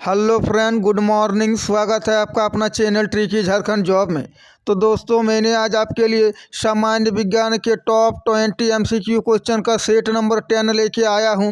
Hello friend, good morning. स्वागत है आपका अपना चैनल ट्रिकी झारखंड जॉब में। तो दोस्तों, मैंने आज आपके लिए सामान्य विज्ञान के टॉप 20 एमसीक्यू क्वेश्चन का सेट नंबर 10 लेके आया हूं।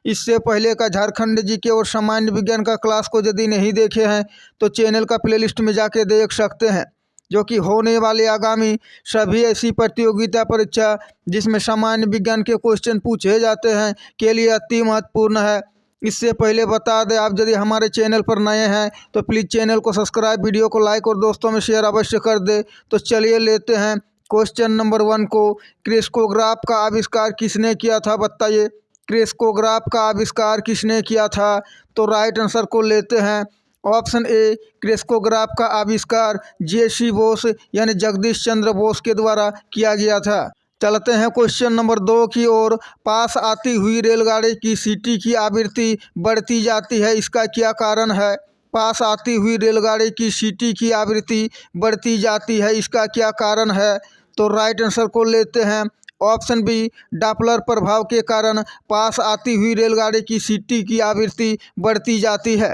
इससे पहले का झारखंड जीके और सामान्य विज्ञान का क्लास को यदि नहीं देखे हैं तो चैनल का प्लेलिस्ट में जाके देख सकते हैं, जो कि होने वाले आगामी सभी ऐसी प्रतियोगिता परीक्षा जिसमें सामान्य विज्ञान के क्वेश्चन पूछे जाते हैं के लिए अति महत्वपूर्ण है। इससे पहले बता दें, आप यदि हमारे चैनल पर नए हैं तो प्लीज़ चैनल को सब्सक्राइब, वीडियो को लाइक और दोस्तों में शेयर अवश्य कर दे। तो चलिए लेते हैं क्वेश्चन नंबर 1 को। क्रेस्कोग्राफ का आविष्कार किसने किया था, बताइए। क्रेस्कोग्राफ का आविष्कार किसने किया था? तो राइट आंसर को लेते हैं ऑप्शन ए, क्रेस्कोग्राफ का आविष्कार जे.सी. बोस यानी जगदीश चंद्र बोस के द्वारा किया गया था। चलते हैं क्वेश्चन नंबर 2 की ओर। पास आती हुई रेलगाड़ी की सीटी की आवृत्ति बढ़ती जाती है, इसका क्या कारण है? पास आती हुई रेलगाड़ी की सीटी की आवृत्ति बढ़ती जाती है, इसका क्या कारण है? तो राइट आंसर को लेते हैं ऑप्शन बी, डॉपलर प्रभाव के कारण पास आती हुई रेलगाड़ी की सीटी की आवृत्ति बढ़ती जाती है।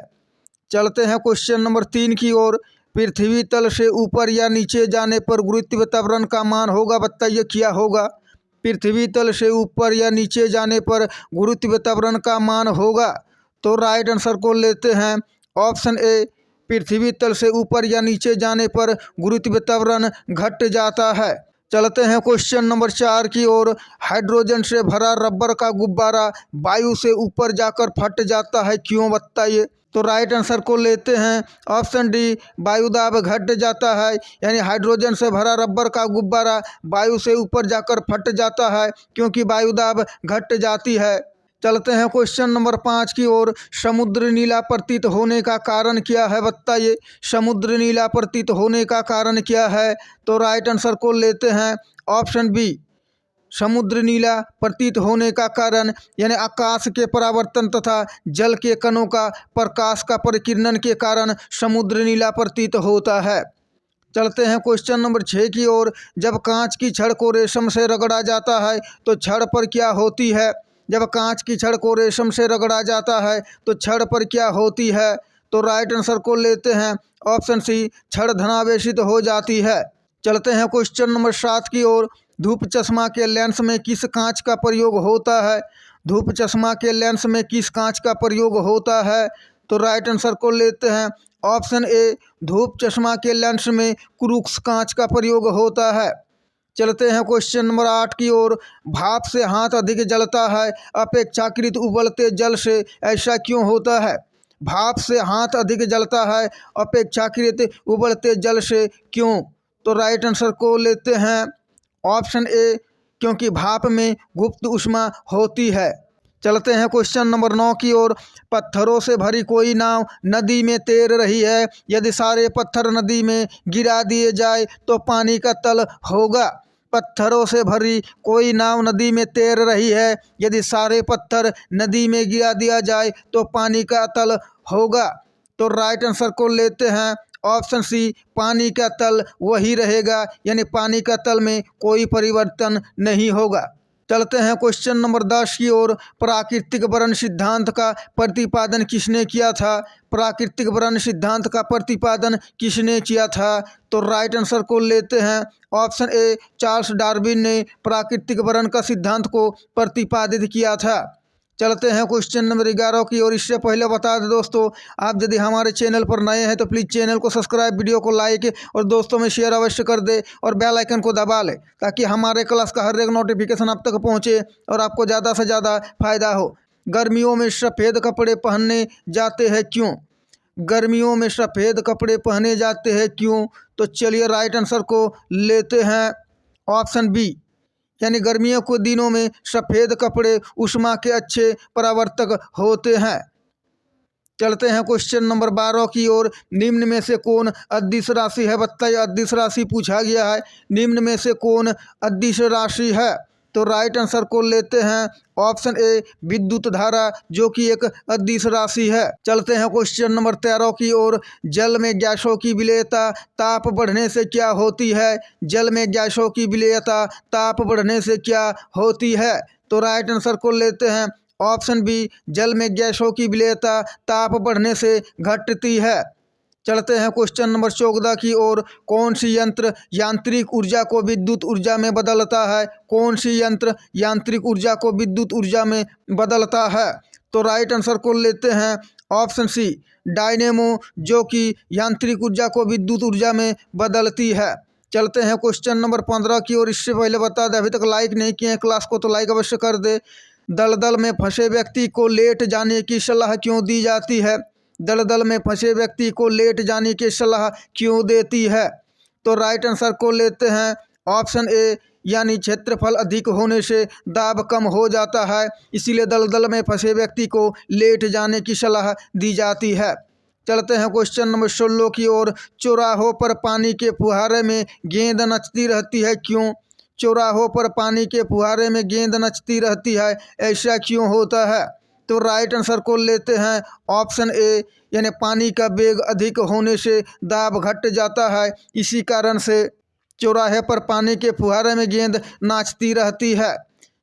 चलते हैं क्वेश्चन नंबर 3 की ओर। पृथ्वी तल से ऊपर या नीचे जाने पर गुरुत्व त्वरण का मान होगा, बताइए क्या होगा। पृथ्वी तल से ऊपर या नीचे जाने पर गुरुत्व त्वरण का मान होगा। तो राइट आंसर को लेते हैं ऑप्शन ए, पृथ्वी तल से ऊपर या नीचे जाने पर गुरुत्व त्वरण घट जाता है। चलते हैं क्वेश्चन नंबर 4 की ओर। हाइड्रोजन से भरा रबर का गुब्बारा वायु से ऊपर जाकर फट जाता है, क्यों, बताइए। तो राइट आंसर को लेते हैं ऑप्शन डी, वायुदाब घट जाता है, यानी हाइड्रोजन से भरा रबर का गुब्बारा वायु से ऊपर जाकर फट जाता है क्योंकि वायुदाब घट जाती है। चलते हैं क्वेश्चन नंबर 5 की ओर। समुद्र नीला प्रतीत होने का कारण क्या है, बताइए। समुद्र नीला प्रतीत होने का कारण क्या है? तो राइट आंसर को लेते हैं ऑप्शन बी, समुद्र नीला प्रतीत होने का कारण यानी आकाश के परावर्तन तथा जल के कणों का प्रकाश का परिकिरणन के कारण समुद्र नीला प्रतीत होता है। चलते हैं क्वेश्चन नंबर 6 की ओर। जब कांच की छड़ को रेशम से रगड़ा जाता है तो छड़ पर क्या होती है? जब कांच की छड़ को रेशम से रगड़ा जाता है तो छड़ पर क्या होती है? तो राइट आंसर को लेते हैं ऑप्शन सी, छड़ धनावेशित हो जाती है। चलते हैं क्वेश्चन नंबर 7 की ओर। धूप चश्मा के लेंस में किस कांच का प्रयोग होता है? धूप चश्मा के लेंस में किस कांच का प्रयोग होता है? तो राइट आंसर को लेते हैं ऑप्शन ए, धूप चश्मा के लेंस में क्रूक्स कांच का प्रयोग होता है। चलते हैं क्वेश्चन नंबर 8 की ओर। भाप से हाथ अधिक जलता है अपेक्षाकृत उबलते जल से, ऐसा क्यों होता है? भाप से हाथ अधिक जलता है अपेक्षाकृत उबलते जल से, क्यों? तो राइट आंसर को लेते हैं ऑप्शन ए, क्योंकि भाप में गुप्त ऊष्मा होती है। चलते हैं क्वेश्चन नंबर 9 की ओर। पत्थरों से भरी कोई नाव नदी में तैर रही है, यदि सारे पत्थर नदी में गिरा दिए जाए तो पानी का तल होगा। पत्थरों से भरी कोई नाव नदी में तैर रही है, यदि सारे पत्थर नदी में गिरा दिया जाए तो पानी का तल होगा। तो राइट आंसर को लेते हैं ऑप्शन सी, पानी का तल वही रहेगा, यानी पानी का तल में कोई परिवर्तन नहीं होगा। चलते हैं क्वेश्चन नंबर 10 की ओर। प्राकृतिक वर्ण सिद्धांत का प्रतिपादन किसने किया था? प्राकृतिक वर्ण सिद्धांत का प्रतिपादन किसने किया था? तो राइट आंसर को लेते हैं ऑप्शन ए, चार्ल्स डार्विन ने प्राकृतिक वर्ण का सिद्धांत को प्रतिपादित किया था। चलते हैं क्वेश्चन नंबर 11 की ओर। इससे पहले बता दें दोस्तों, आप यदि हमारे चैनल पर नए हैं तो प्लीज़ चैनल को सब्सक्राइब, वीडियो को लाइक और दोस्तों में शेयर अवश्य कर दे और बेल आइकन को दबा लें ताकि हमारे क्लास का हर एक नोटिफिकेशन आप तक पहुंचे और आपको ज़्यादा से ज़्यादा फायदा हो। गर्मियों में सफ़ेद कपड़े पहनने जाते हैं, क्यों? गर्मियों में सफ़ेद कपड़े पहने जाते हैं, क्यों? तो चलिए राइट आंसर को लेते हैं ऑप्शन बी, यानी गर्मियों के दिनों में सफ़ेद कपड़े ऊष्मा के अच्छे परावर्तक होते हैं। चलते हैं क्वेश्चन नंबर 12 की ओर। निम्न में से कौन अदिश राशि है, बताइए। अदिश राशि पूछा गया है, निम्न में से कौन अदिश राशि है? तो राइट आंसर को लेते हैं ऑप्शन ए, विद्युत धारा, जो कि एक अदिश राशि है। चलते हैं क्वेश्चन नंबर 13 की ओर। जल में गैसों की विलेयता ताप बढ़ने से क्या होती है? जल में गैसों की विलेयता ताप बढ़ने से क्या होती है? तो राइट आंसर को लेते हैं ऑप्शन बी, जल में गैसों की विलेयता ताप बढ़ने से घटती है। चलते हैं क्वेश्चन नंबर 14 की ओर। कौन सी यंत्र यांत्रिक ऊर्जा को विद्युत ऊर्जा में बदलता है? कौन सी यंत्र यांत्रिक ऊर्जा को विद्युत ऊर्जा में बदलता है? तो राइट आंसर को लेते हैं ऑप्शन सी, डायनेमो, जो कि यांत्रिक ऊर्जा को विद्युत ऊर्जा में बदलती है। चलते हैं क्वेश्चन नंबर 15 की ओर। इससे पहले बता दें, अभी तक लाइक नहीं किए हैं क्लास को तो लाइक अवश्य कर दे। दलदल में फंसे व्यक्ति को लेट जाने की सलाह क्यों दी जाती है? दलदल में फंसे व्यक्ति को लेट जाने की सलाह क्यों देती है? तो राइट आंसर को लेते हैं ऑप्शन ए, यानी क्षेत्रफल अधिक होने से दाब कम हो जाता है, इसीलिए दलदल में फंसे व्यक्ति को लेट जाने की सलाह दी जाती है। चलते हैं क्वेश्चन नंबर 16 की ओर। चौराहों पर पानी के फुहारे में गेंद नचती रहती है, क्यों? चौराहों पर पानी के फुहारे में गेंद नचती रहती है, ऐसा क्यों होता है? तो राइट आंसर को लेते हैं ऑप्शन ए, यानी पानी का वेग अधिक होने से दाब घट जाता है, इसी कारण से चौराहे पर पानी के फुहारे में गेंद नाचती रहती है।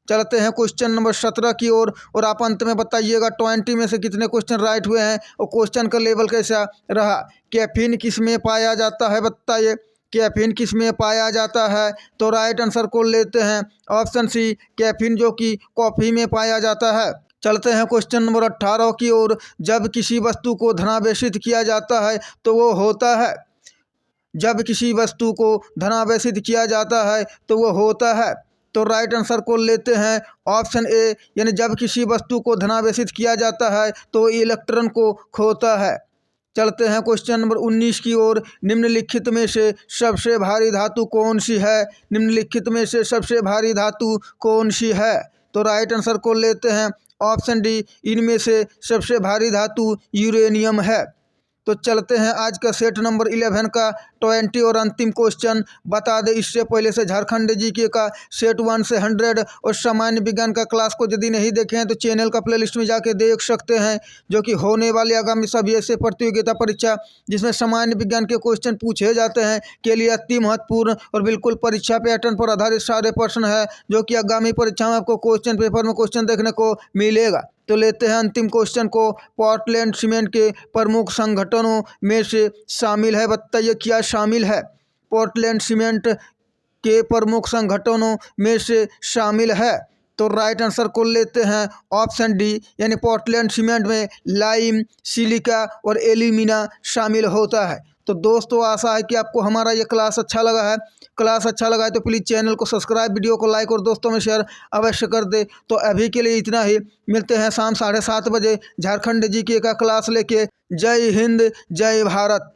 चलते हैं क्वेश्चन नंबर 17 की ओर और आप अंत में बताइएगा 20 में से कितने क्वेश्चन राइट हुए हैं और क्वेश्चन का लेवल कैसा रहा। कैफीन किस में पाया जाता है, बताइए कैफीन किस में पाया जाता है? तो राइट आंसर को लेते हैं ऑप्शन सी, कैफीन, जो कि कॉफ़ी में पाया जाता है। चलते हैं क्वेश्चन नंबर 18 की ओर। जब किसी वस्तु को धनावेशित किया जाता है तो वो होता है। जब किसी वस्तु को धनावेशित किया जाता है तो वो होता है। तो राइट आंसर को लेते हैं ऑप्शन ए, यानी जब किसी वस्तु को धनावेशित किया जाता है तो इलेक्ट्रॉन को खोता है। चलते हैं क्वेश्चन नंबर 19 की ओर। निम्नलिखित में से सबसे भारी धातु कौन सी है? निम्नलिखित में से सबसे भारी धातु कौन सी है? तो राइट आंसर को लेते हैं ऑप्शन डी, इनमें से सबसे भारी धातु यूरेनियम है। तो चलते हैं आज का सेट नंबर 11 का 20 और अंतिम क्वेश्चन। बता दें इससे पहले से झारखंड जीके का सेट 1 से 100 और सामान्य विज्ञान का क्लास को यदि नहीं देखे हैं तो चैनल का प्लेलिस्ट में जाके देख सकते हैं, जो कि होने वाली आगामी सभी ऐसे प्रतियोगिता परीक्षा जिसमें सामान्य विज्ञान के क्वेश्चन पूछे जाते हैं के लिए अति महत्वपूर्ण और बिल्कुल परीक्षा पैटर्न पर आधारित सारे प्रश्न है, जो कि आगामी परीक्षा में आपको क्वेश्चन पेपर में क्वेश्चन देखने को मिलेगा। तो लेते हैं अंतिम क्वेश्चन को। पोर्टलैंड सीमेंट के प्रमुख संगठनों में से शामिल है, बताइए क्या शामिल है? पोर्टलैंड सीमेंट के प्रमुख संगठनों में से शामिल है। तो राइट आंसर को लेते हैं ऑप्शन डी, यानी पोर्टलैंड सीमेंट में लाइम, सिलिका और एल्यूमिना शामिल होता है। तो दोस्तों आशा है कि आपको हमारा ये क्लास अच्छा लगा है। क्लास अच्छा लगा है तो प्लीज़ चैनल को सब्सक्राइब, वीडियो को लाइक और दोस्तों में शेयर अवश्य कर दे। तो अभी के लिए इतना ही, मिलते हैं शाम 7:30 बजे झारखंड जीके का क्लास लेके। जय हिंद, जय भारत।